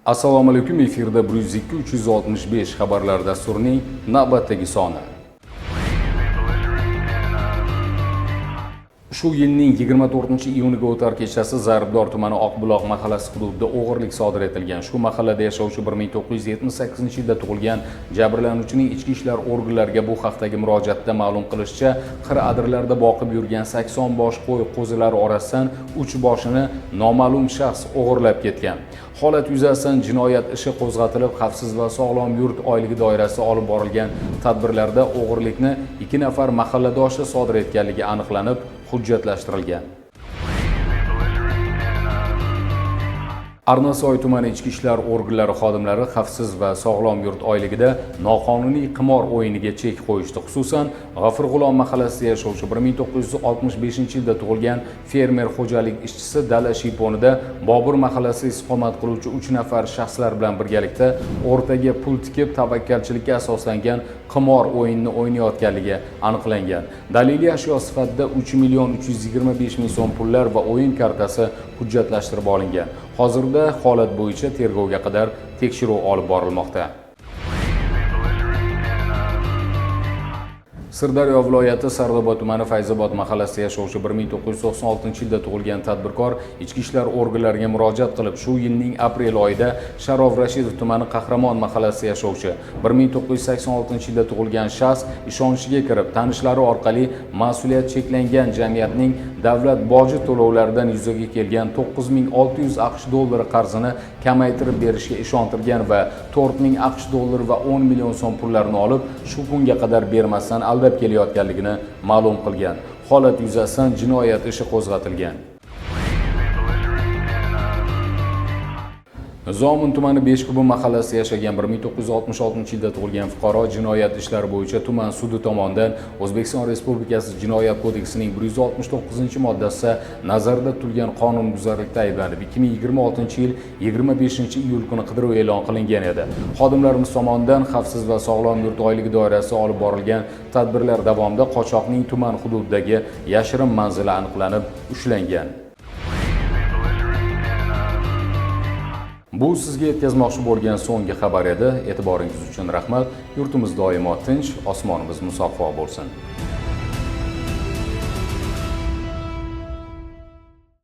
Assalomu alaykum, efirda 102-365 xabarlar dasturining navbatdagi soni. Shu yilning 24-iyuniga o'tar kechasi Zarbdor tumani Oqbuloq mahallasi hududida o'g'irlik sodir etilgan. Shu mahallada yashovchi 1978-yilda tug'ilgan jabrlanuvchining ichki ishlar organlariga bu haqdagi murojaatda ma'lum qilishicha, qir-adirlarda boqib yurgan 80 bosh qo'y qo'zilari orasidan 3 boshini noma'lum shaxs o'g'irlab ketgan. Holat yuzasidan jinoyat ishi qo'zg'atilib, xavfsiz va sog'lom yurt oyligi doirasida olib borilgan tadbirlarda o'g'irlikni 2 nafar mahalladoshi sodir etganligi aniqlanib, hujjatlashtirilgan. Arnasoy tumani ichki ishlar organlari xodimlari xavfsiz va sog'lom yurt oyligida noqonuniy qimor o'yiniga chek qo'yishdi. Xususan, G'afurg'ulon mahallasida yashovchi 1965-yilda tug'ilgan fermer xo'jalik ishchisi dala shiyponida Bobur mahallasida istiqomat qiluvchi 3 nafar shaxslar bilan birgalikda o'rtaga pul tikib, tavakkalchilikka asoslangan qimor o'yinini o'ynayotganligi aniqlangan. Daliliy ashyo sifatida 3.325.000 so'm pullar va o'yin kartasi hujjatlashtirib olingan. Hozirda holat bo'yicha tergovga qadar tekshiruv olib borilmoqda. Sirdaryo viloyati Sardobod tumani Fayzobod mahallasida yashovchi 1996-yilda tug'ilgan tadbirkor ichki ishlar organlariga murojaat qilib, shu yilning aprel oyida Sharof Rashidov tumani Qahramon mahallasida yashovchi 1986-yilda tug'ilgan shaxs ishonishiga kirib, tanishlari orqali mas'uliyat cheklangan jamiyatning davlat boji to'lovlaridan yuzaga kelgan 9600 AQSh dollari qarzini kamaytirib berishga ishontirgan va 4000 AQSh dollari va 10 million so'm pullarni olib, shu kunga qadar bermasdan aldab kelayotganligini ma'lum qilgan. Holat yuzasidan jinoyat ishi qo'zg'atilgan. Zomin tumani Beshkubi mahallasida yashagan 1966-yilda tug'ilgan fuqaro jinoyat ishlari bo'yicha tuman sudi tomonidan O'zbekiston Respublikasi Jinoyat kodeksining 169-moddasida nazarda tutilgan qonunbuzarlikda ayblanib, 2026-yil 25-iyul kuni qidiruv e'lon qilingan edi. Xodimlarimiz tomonidan xavfsiz va sog'lom yurt oyligi doirasida olib borilgan tadbirlar davomida qochoqning tuman hududidagi yashirin manzili aniqlanib, ushlangan. Bu sizga yetkazmoqchi bo'lgan so'nggi xabar edi. E'tiboringiz uchun rahmat. Yurtimiz doimo tinch, osmonimiz musaffo bo'lsin.